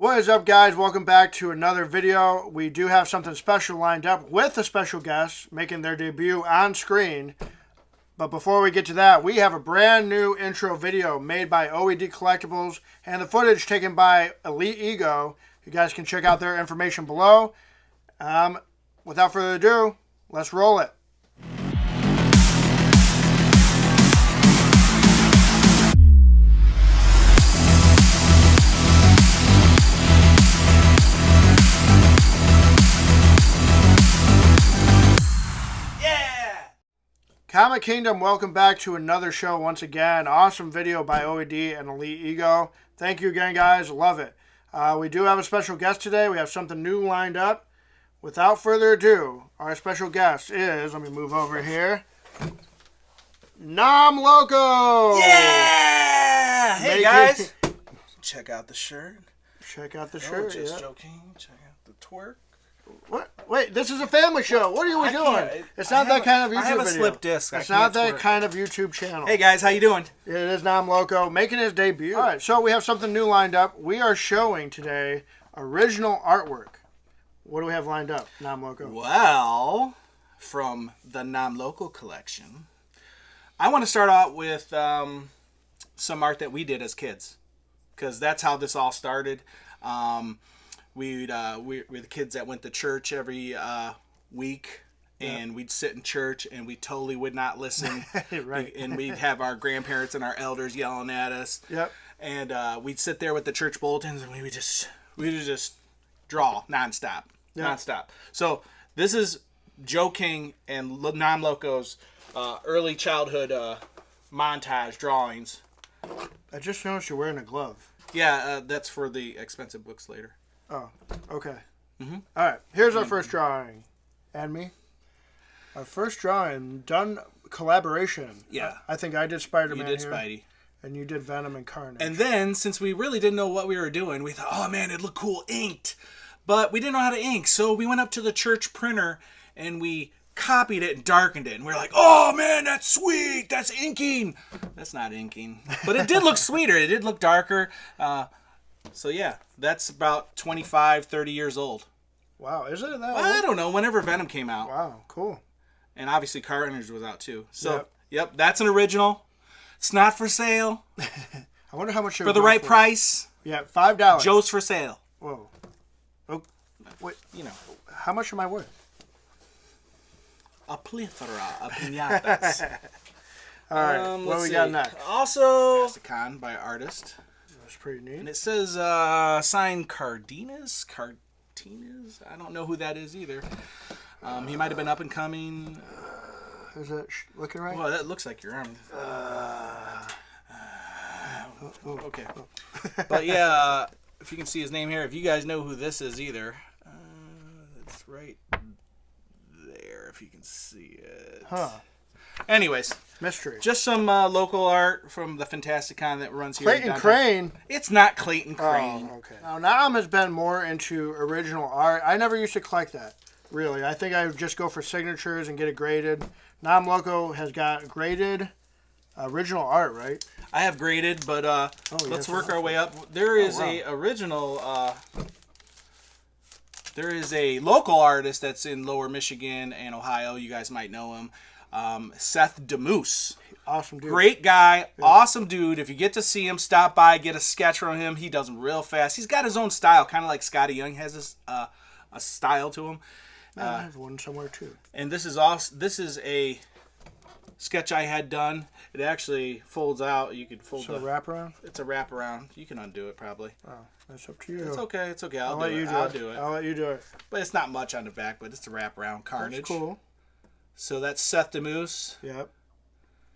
What is up, guys? Welcome back to another video. We do have something special lined up with a special guest making their debut on screen. But before we get to that, we have a brand new intro video made by OED Collectibles and the footage taken by Elite Ego. You guys can check out their information below. Without further ado, let's roll it. Comic Kingdom, welcome back to another show once again. Awesome video by OED and Elite Ego. Thank you again, guys. Love it. We do have a special guest today. We have something new lined up. Without further ado, our special guest is, let me move over here, Namloco! Yeah! Hey, guys. Check out the shirt. Check out the shirt, Just joking. Check out the twerk. What? Wait, this is a family show. What are we doing? It's not that kind of YouTube video. I have a slip disc. It's not that kind of YouTube channel. Hey, guys. How you doing? It is Namloco making his debut. All right, so we have something new lined up. We are showing today original artwork. What do we have lined up, Namloco? Well, from the Namloco collection, I want to start out with some art that we did as kids, because that's how this all started. We're the kids that went to church every week, and we'd sit in church, and we totally would not listen. Right. And we'd have our grandparents and our elders yelling at us. Yep. And we'd sit there with the church bulletins, and we would just draw nonstop. Yep. Nonstop. So this is Joe King and Namloco's early childhood montage drawings. I just noticed you're wearing a glove. Yeah, that's for the expensive books later. Oh, okay. Mm-hmm. All right, here's our first drawing. And me? Our first drawing, done collaboration. Yeah. I think I did Spider-Man You did here, Spidey. and you did Venom and Carnage. And then, since we really didn't know what we were doing, we thought, oh man, it'd look cool inked. But we didn't know how to ink, so we went up to the church printer and we copied it and darkened it. And we were like, oh man, that's sweet, that's inking. That's not inking. But it did look sweeter, it did look darker. So yeah, that's about 25, 30 years old. Wow, is it that old? I don't know, whenever Venom came out. Wow, cool. And obviously Carnage was out too. So, yep, that's an original. It's not for sale. I wonder how much For the right price. Yeah, $5. Joe's for sale. Whoa. Oh, wait, You know, how much am I worth? a plethora of pinatas. All right, what do we got next? Also, Con by artist. That's pretty neat. And it says signed Cardenas? Cartinas? I don't know who that is either. He might have been up and coming. Is that looking right? Well, that looks like your arm. Okay. But yeah, if you can see his name here, if you guys know who this is either, it's right there, if you can see it. Huh. Anyways. Mystery. Just some local art from the Fantasticon that runs here. Clayton Crane. It's not Clayton Crane. Oh, okay. Now, Nam has been more into original art. I never used to collect that, really. I think I would just go for signatures and get it graded. Namloco has got graded original art, right? I have graded, but let's work our way up. There is a original. There is a local artist that's in Lower Michigan and Ohio. You guys might know him. Seth DeMoose. Awesome dude. Great guy. Yeah. Awesome dude. If you get to see him, stop by, get a sketch from him. He does them real fast. He's got his own style, kind of like Scotty Young has this, a style to him. I have one somewhere too. And this is also, this is a sketch I had done. It actually folds out. You could fold a wraparound? It's a wraparound. You can undo it probably. Oh, that's up to you. It's okay. It's okay. I'll let you do it. I'll let you do it. But it's not much on the back, but it's a wraparound. Carnage. That's cool. So that's Seth DeMoose. Yep.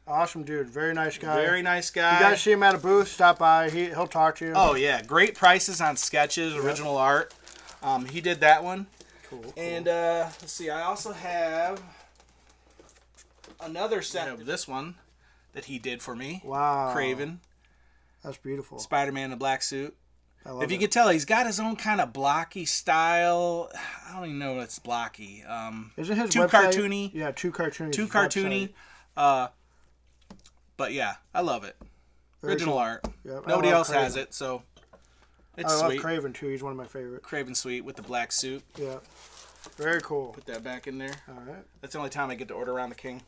Awesome dude. Very nice guy. Very nice guy. You guys see him at a booth, stop by. He'll talk to you. Oh, yeah. Great prices on sketches, original art. He did that one. Cool. And let's see. I also have another set of this one that he did for me. Wow. Craven. That's beautiful. Spider-Man in a black suit. If you could tell, he's got his own kind of blocky style. I don't even know if it's blocky. Isn't his too website? Cartoony? Yeah, too cartoony. Too cartoony. But yeah, I love it. Original art. Yep, Nobody else has it, so It's I love sweet. Craven too. He's one of my favorites. Craven sweet with the black suit. Yeah. Very cool. Put that back in there. All right. That's the only time I get to order around the king.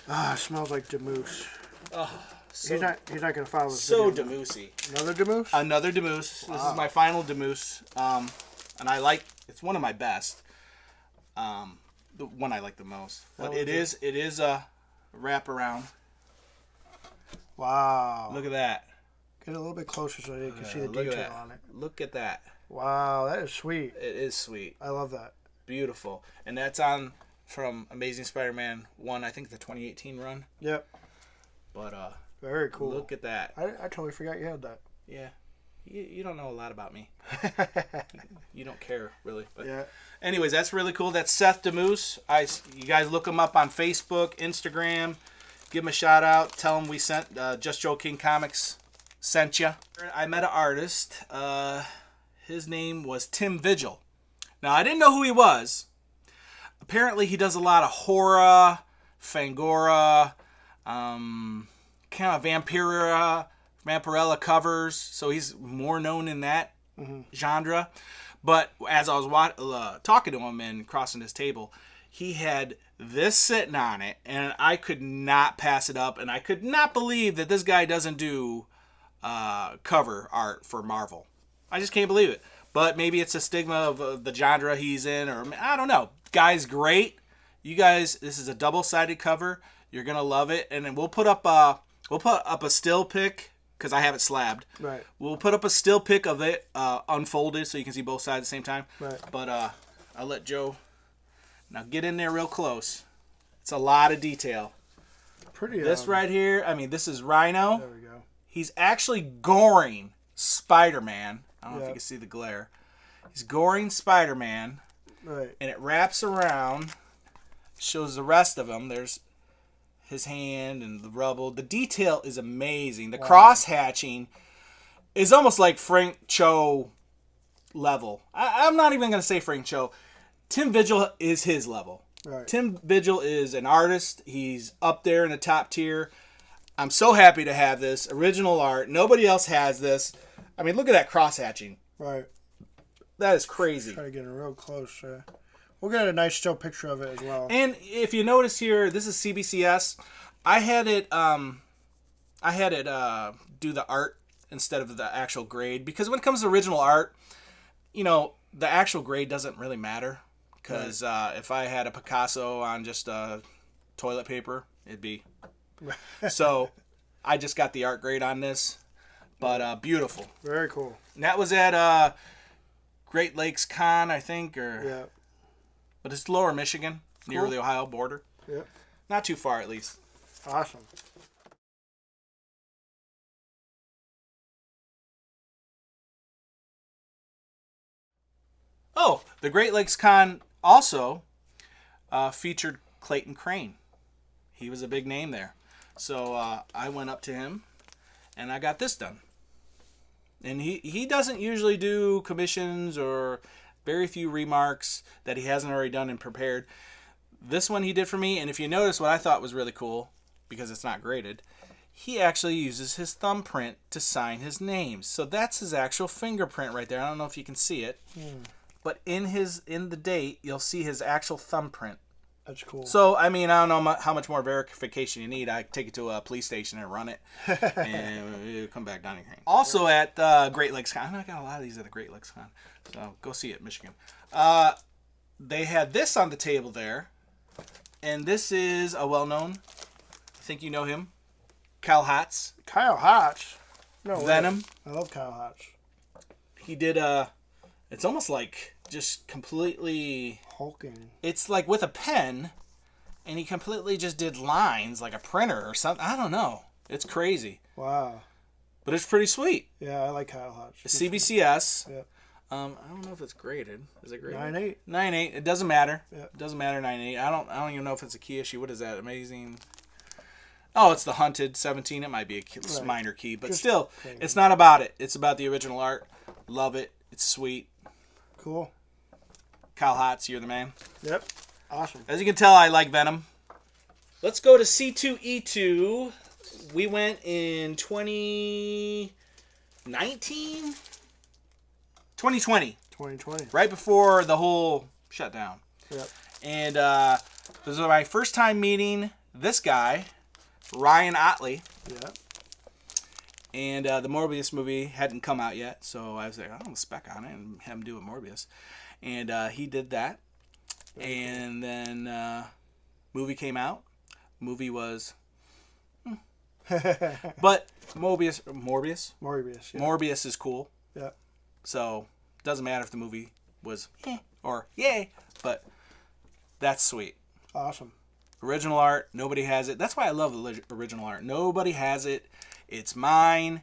Ah, it smells like Demoose. Oh, so, He's not gonna follow this. so video. Demoosey. Another Demoose? Another Demoose. Wow. This is my final Demoose. And I like, it's one of my best. The one I like the most. But it is a wraparound. Wow. Look at that. Get a little bit closer so you can see the detail on it. Look at that. Wow, that is sweet. It is sweet. I love that. Beautiful. And that's on from Amazing Spider-Man 1, I think the 2018 run. Yep. But very cool. Look at that. I totally forgot you had that. Yeah. You don't know a lot about me. You don't care, really. But yeah. Anyways, that's really cool. That's Seth Demoose. You guys look him up on Facebook, Instagram. Give him a shout out. Tell him we sent Just Joking Comics sent you. I met an artist. His name was Tim Vigil. Now, I didn't know who he was. Apparently, he does a lot of horror, Fangora, kind of Vampirella covers. So he's more known in that genre. But as I was talking to him and crossing his table, he had this sitting on it, and I could not pass it up. And I could not believe that this guy doesn't do cover art for Marvel. I just can't believe it. But maybe it's a stigma of the genre he's in, or I don't know. Guy's great. You guys, this is a double-sided cover. You're gonna love it, and then we'll put up a still pic because I have it slabbed. Right. We'll put up a still pic of it unfolded so you can see both sides at the same time. Right. But I'll let Joe now get in there real close. It's a lot of detail. Pretty. This right here. I mean, this is Rhino. There we go. He's actually goring Spider-Man. I don't know if you can see the glare. He's goring Spider-Man. Right. And it wraps around, shows the rest of him. There's his hand and the rubble. The detail is amazing. The cross-hatching is almost like Frank Cho level. I'm not even going to say Frank Cho. Tim Vigil is his level. Right. Tim Vigil is an artist. He's up there in the top tier. I'm so happy to have this original art. Nobody else has this. I mean, look at that cross-hatching. Right. That is crazy. Try to get it real close. We'll get a nice still picture of it as well. And if you notice here, this is CBCS. I had it do the art instead of the actual grade because when it comes to original art, you know, the actual grade doesn't really matter. Because if I had a Picasso on just toilet paper, it'd be. So I just got the art grade on this, but beautiful. Very cool. And that was at Great Lakes Con, I think, Yeah. But it's lower Michigan, near Cool. the Ohio border. Yeah. Not too far, at least. Awesome. Oh, the Great Lakes Con also featured Clayton Crane. He was a big name there. So I went up to him, and I got this done. And he doesn't usually do commissions or very few remarks that he hasn't already done and prepared. This one he did for me, and if you notice what I thought was really cool, because it's not graded, he actually uses his thumbprint to sign his name. So that's his actual fingerprint right there. I don't know if you can see it. But in the date, you'll see his actual thumbprint. That's cool. So, I mean, I don't know how much more verification you need. I take it to a police station and run it, and it'll come back down here. Also at Great Lakes Con. I got a lot of these at the Great Lakes Con, so go see it, Michigan. They had this on the table there, and this is a well-known, I think you know him, Kyle Hotz. Kyle Hotz. No Venom. way. I love Kyle Hotz. He did it's almost like just completely... Hulking. It's like with a pen, and he completely just did lines like a printer or something. I don't know. It's crazy. Wow. But it's pretty sweet. Yeah, I like Kyle Hotz. It's CBCS. Yeah. I don't know if it's graded. Is it graded? 9.8. 9.8. It doesn't matter. Yeah. It doesn't matter. 9.8. I don't even know if it's a key issue. What is that? Amazing. Oh, it's the Hunted 17. It might be a minor key, but Just still, plain. it's not about it. It's about the original art. Love it. It's sweet. Cool. Kyle Hotz, you're the man. Yep. Awesome. As you can tell, I like Venom. Let's go to C2E2. We went in 2019, 2020. 2020. Right before the whole shutdown. Yep. And this was my first time meeting this guy, Ryan Otley. Yep. And the Morbius movie hadn't come out yet, so I was like, I'm going to spec on it and have him do a Morbius. And he did that. And then movie came out. Movie was... But Morbius, yeah. Morbius is cool. Yeah. So doesn't matter if the movie was or yay, but that's sweet. Awesome. Original art, nobody has it. That's why I love original art. Nobody has it. It's mine,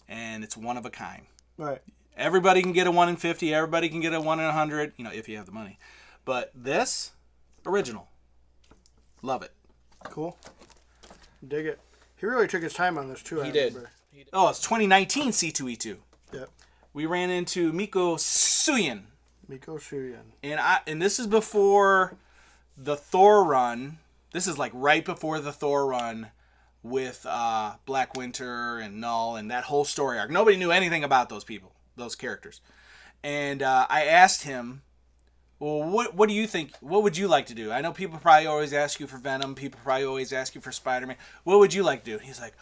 and it's one of a kind. Right. Everybody can get a 1 in 50. Everybody can get a 1 in 100. If you have the money. But this, original. Love it. Cool. Dig it. He really took his time on this too. He did. Oh, it's 2019 C2E2. Yep. We ran into Miko Suyin. And this is before the Thor run. This is like right before the Thor run with Black Winter and Null and that whole story arc. Nobody knew anything about those people, those characters. And I asked him, well, what do you think? What would you like to do? I know people probably always ask you for Venom. People probably always ask you for Spider-Man. What would you like to do? He's like,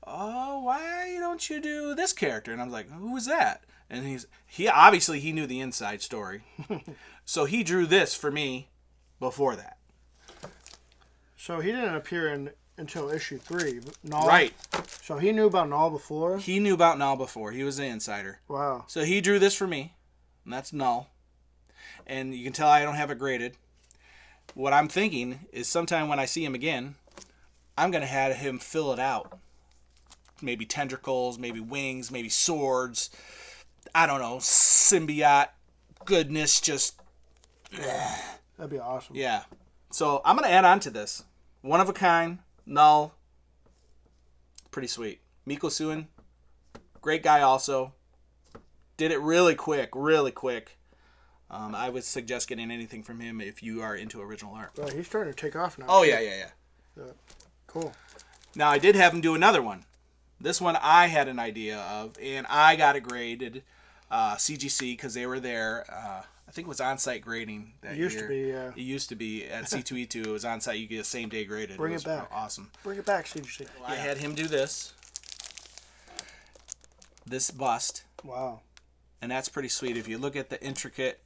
oh, why don't you do this character? And I'm like, who is that? And he obviously he knew the inside story. So he drew this for me before that. So he didn't appear until issue 3. Null? Right. So he knew about Null before? He knew about Null before. He was the insider. Wow. So he drew this for me, and that's Null. And you can tell I don't have it graded. What I'm thinking is sometime when I see him again, I'm going to have him fill it out. Maybe tentacles, maybe wings, maybe swords. I don't know. Symbiote goodness, just... That'd be awesome. Yeah. So I'm going to add on to this. One of a kind, Null. Pretty sweet. Miko Suin, great guy also. Did it really quick, really quick. I would suggest getting anything from him if you are into original art. Right, he's starting to take off now. Oh, yeah. Cool. Now, I did have him do another one. This one I had an idea of, and I got it graded CGC because they were there. I think it was on-site grading that year. It used to be, yeah. It used to be at C2E2. It was on-site. You get a same-day graded. Bring it back. Awesome. Bring it back, CGC. I had him do this. This bust. Wow. And that's pretty sweet. If you look at the intricate,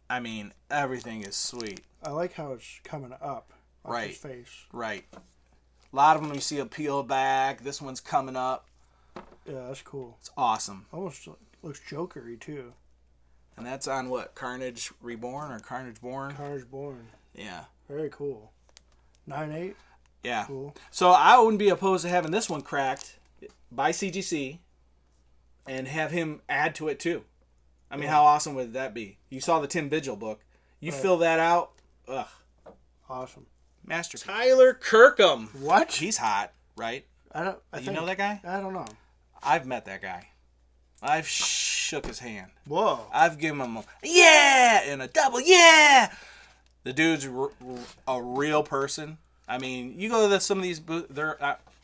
I mean, everything is sweet. I like how it's coming up on his face. Right. A lot of them you see a peel back. This one's coming up. Yeah, that's cool. It's awesome. Almost looks Joker-y, too. And that's on what? Carnage Reborn or Carnage Born? Carnage Born. Yeah. Very cool. 9/8. Yeah. Cool. So I wouldn't be opposed to having this one cracked by CGC and have him add to it too. I mean, how awesome would that be? You saw the Tim Vigil book. You fill that out. Ugh. Awesome. Masterpiece. Tyler Kirkham. What? He's hot, right? You know that guy? I don't know. I've met that guy. I've shook his hand. Whoa. I've given him a yeah and a double yeah. The dude's a real person. I mean, you go to some of these booths, they're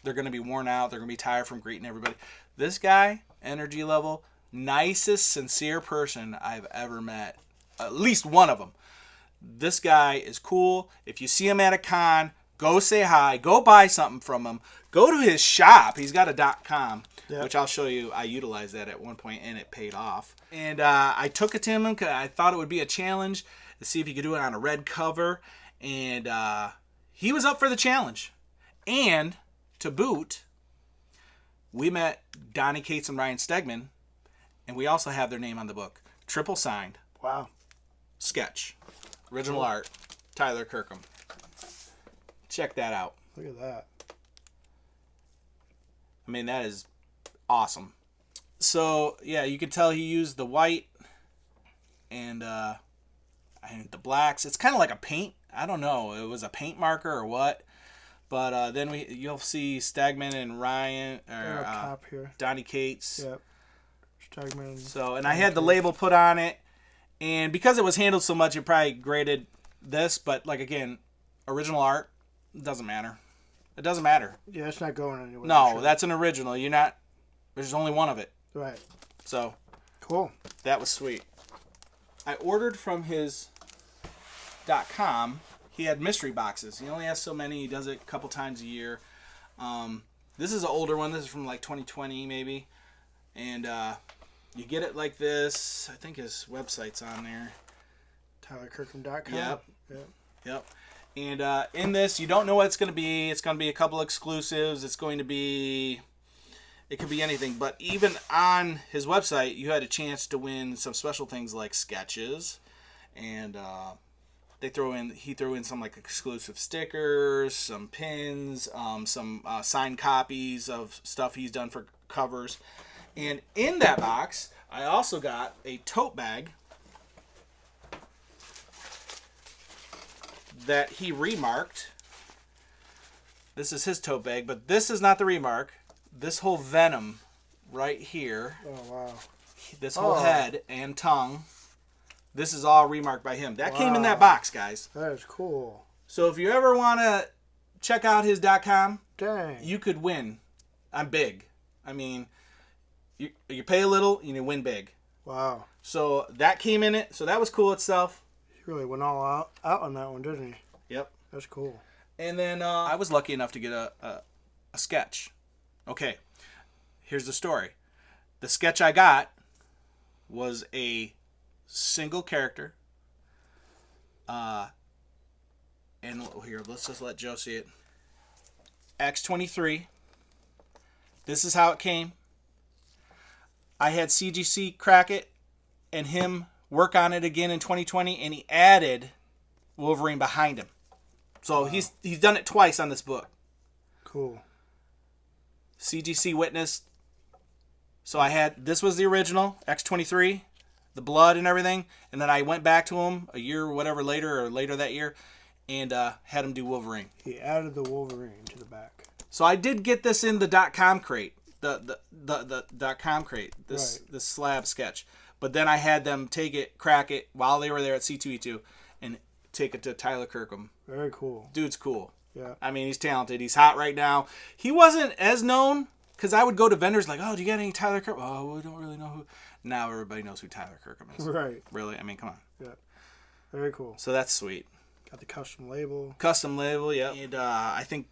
going to be worn out. They're going to be tired from greeting everybody. This guy, energy level, nicest, sincere person I've ever met. At least one of them. This guy is cool. If you see him at a con, go say hi. Go buy something from him. Go to his shop. He's got a .com, which I'll show you. I utilized that at one point, and it paid off. And I took it to him because I thought it would be a challenge to see if he could do it on a red cover. And he was up for the challenge. And to boot, we met Donnie Cates and Ryan Stegman, and we also have their name on the book. Triple signed. Wow. Sketch. Original art. Tyler Kirkham. Check that out. Look at that. I mean, that is awesome. So, yeah, you can tell he used the white and the blacks. It's kind of like a paint. I don't know. It was a paint marker or what. But then you'll see Stegman and Ryan, or top here. Donnie Cates. Yep. Stegman. So, and I had the label put on it. And because it was handled so much, it probably graded this. But, like, again, original art, doesn't matter. It doesn't matter. Yeah, it's not going anywhere. No, that's an original. There's only one of it. Right. So Cool. that was sweet. I ordered from his .com. He had mystery boxes. He only has so many. He does it a couple times a year. This is an older one. This is from like 2020 maybe. And you get it like this. I think his website's on there. TylerKirkham.com. Yep. Yep. Yep. And in this, you don't know what it's going to be. It's going to be a couple exclusives. It's going to be... It could be anything. But even on his website, you had a chance to win some special things like sketches. And he threw in some like exclusive stickers, some pins, some signed copies of stuff he's done for covers. And in that box, I also got a tote bag that he remarked. This is his tote bag, but this is not the remark. This whole Venom right here, Oh, wow. this whole head and tongue, this is all remarked by him. That came in that box, guys. That is cool. So if you ever want to check out his .com, Dang. you could win. I'm big. I mean, you pay a little, and you win big. Wow. So that came in it. So that was cool itself. He really went all out on that one, didn't he? Yep. That's cool. And then I was lucky enough to get a sketch. Okay, here's the story. The sketch I got was a single character. And here, let's just let Joe see it. X-23. This is how it came. I had CGC crack it and him work on it again in 2020, and he added Wolverine behind him. So he's done it twice on this book. Cool. CGC witnessed. So I had, this was the original, X-23, the blood and everything. And then I went back to him a year or whatever later, or later that year, and had him do Wolverine. He added the Wolverine to the back. So I did get this in the .com crate, the .com crate, this slab sketch. But then I had them take it, crack it, while they were there at C2E2, and take it to Tyler Kirkham. Very cool. Dude's cool. Yeah. I mean, he's talented. He's hot right now. He wasn't as known, because I would go to vendors like, oh, do you got any Tyler Kirkham? Oh, we don't really know who. Now everybody knows who Tyler Kirkham is. Right. Really? I mean, come on. Yeah. Very cool. So that's sweet. Got the custom label. Custom label, yeah. And I think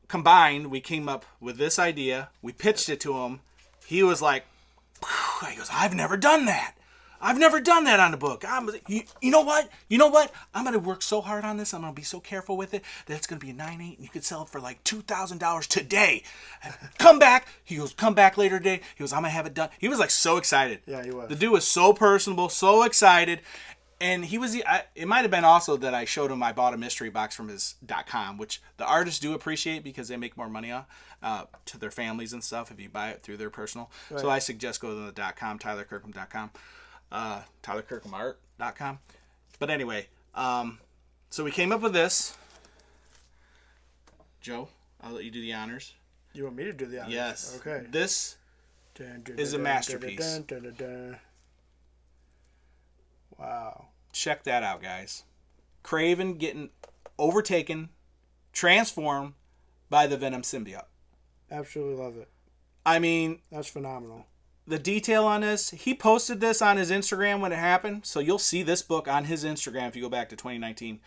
combined, we came up with this idea. We pitched it to him. He was like, he goes, I've never done that. I've never done that on a book. You know what? You know what? I'm going to work so hard on this. I'm going to be so careful with it that it's going to be a 9.8 and you could sell it for like $2,000 today. Come back. He goes, come back later today. He goes, I'm going to have it done. He was like so excited. Yeah, he was. The dude was so personable, so excited. And he was, it might have been also that I showed him I bought a mystery box from his .com, which the artists do appreciate because they make more money to their families and stuff if you buy it through their personal. Right. So I suggest go to the .com, TylerKirkham.com. TylerKirkhamArt.com. But anyway, so we came up with this. Joe, I'll let you do the honors. You want me to do the honors? Yes. Okay. This is a masterpiece. Wow. Check that out, guys. Kraven getting overtaken, transformed by the Venom symbiote. Absolutely love it. I mean, that's phenomenal. The detail on this, he posted this on his Instagram when it happened, so you'll see this book on his Instagram if you go back to 2019.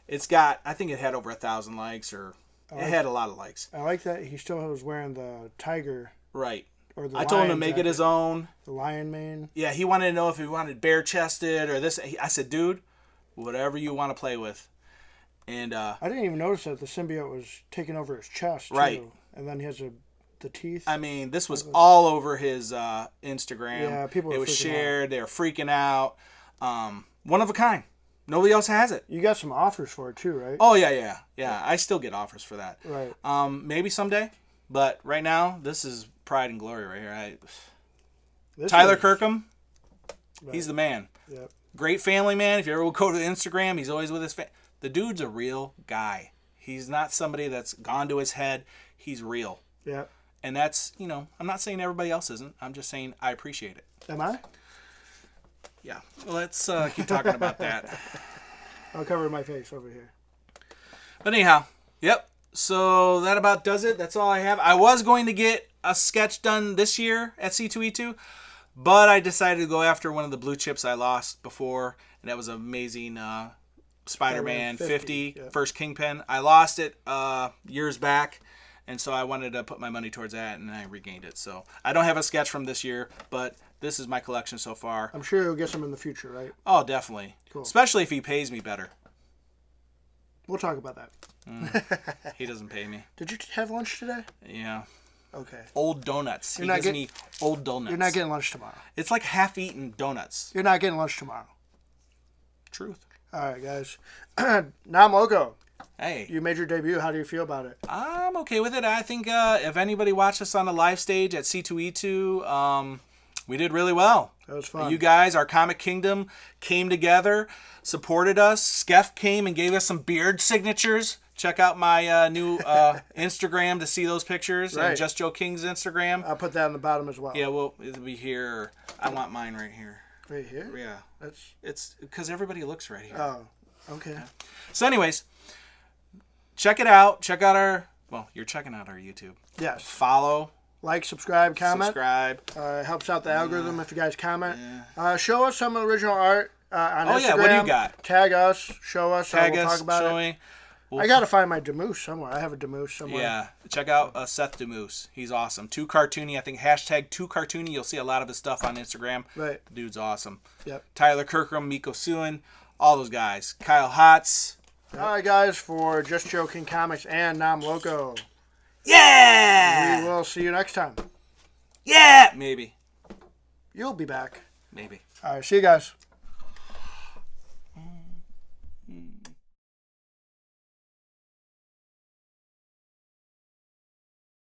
It's got, I think it had over 1,000 likes, or it had a lot of likes. I like that he still was wearing the tiger. Right. Or the I told him to make it his own. The lion mane. Yeah, he wanted to know if he wanted bare-chested or this. I said, dude, whatever you want to play with. And I didn't even notice that the symbiote was taking over his chest, right. too. And then he has the teeth. I mean, this was all over his Instagram. Yeah, people were It was shared. Out. They were freaking out. One of a kind. Nobody else has it. You got some offers for it, too, right? Oh, yeah. I still get offers for that. Right. Maybe someday. But right now, this is pride and glory right here. Tyler Kirkham, right. He's the man. Yep. Great family man. If you ever will go to Instagram, he's always with his family. The dude's a real guy. He's not somebody that's gone to his head. He's real. Yeah. And that's, I'm not saying everybody else isn't. I'm just saying I appreciate it. Am I? Yeah. Let's keep talking about that. I'll cover my face over here. But anyhow, yep. So that about does it. That's all I have. I was going to get a sketch done this year at C2E2, but I decided to go after one of the blue chips I lost before, and that was Amazing Spider-Man 50, yeah. first Kingpin. I lost it years back, and so I wanted to put my money towards that, and I regained it. So I don't have a sketch from this year, but this is my collection so far. I'm sure you'll get some in the future, right? Oh, definitely. Cool. Especially if he pays me better. We'll talk about that. He doesn't pay me. Did you have lunch today? Yeah. Okay. Old donuts. He not gives me old donuts. You're not getting lunch tomorrow. It's like half-eaten donuts. You're not getting lunch tomorrow. Truth. All right, guys. Namloco, Hey. you made your debut. How do you feel about it? I'm okay with it. I think if anybody watched us on a live stage at C2E2, we did really well. That was fun. You guys, our Comic Kingdom, came together, supported us. Skeff came and gave us some beard signatures. Check out my new Instagram to see those pictures. Right. And Just Joe King's Instagram. I'll put that on the bottom as well. Yeah, well, it'll be here. I want mine right here. Right here? Yeah. It's because everybody looks right here. Oh, okay. So anyways, check it out. Check out you're checking out our YouTube. Yes. Follow. Like, subscribe, comment. Subscribe. Helps out the algorithm if you guys comment. Show us some original art on Instagram. Oh, yeah. What do you got? Tag us. Show us. Tag we'll us. talk about Show it. me. I got to find my Demoose somewhere. I have a Demoose somewhere. Yeah. Check out Seth DeMoose. He's awesome. Too Cartoony. I think hashtag Too Cartoony. You'll see a lot of his stuff on Instagram. Right. The dude's awesome. Yep. Tyler Kirkram, Miko Suin, all those guys. Kyle Hotz. All right, guys, for Just Joking Comics and Namloco. Yeah! We will see you next time. Yeah! Maybe. You'll be back. Maybe. All right, see you guys.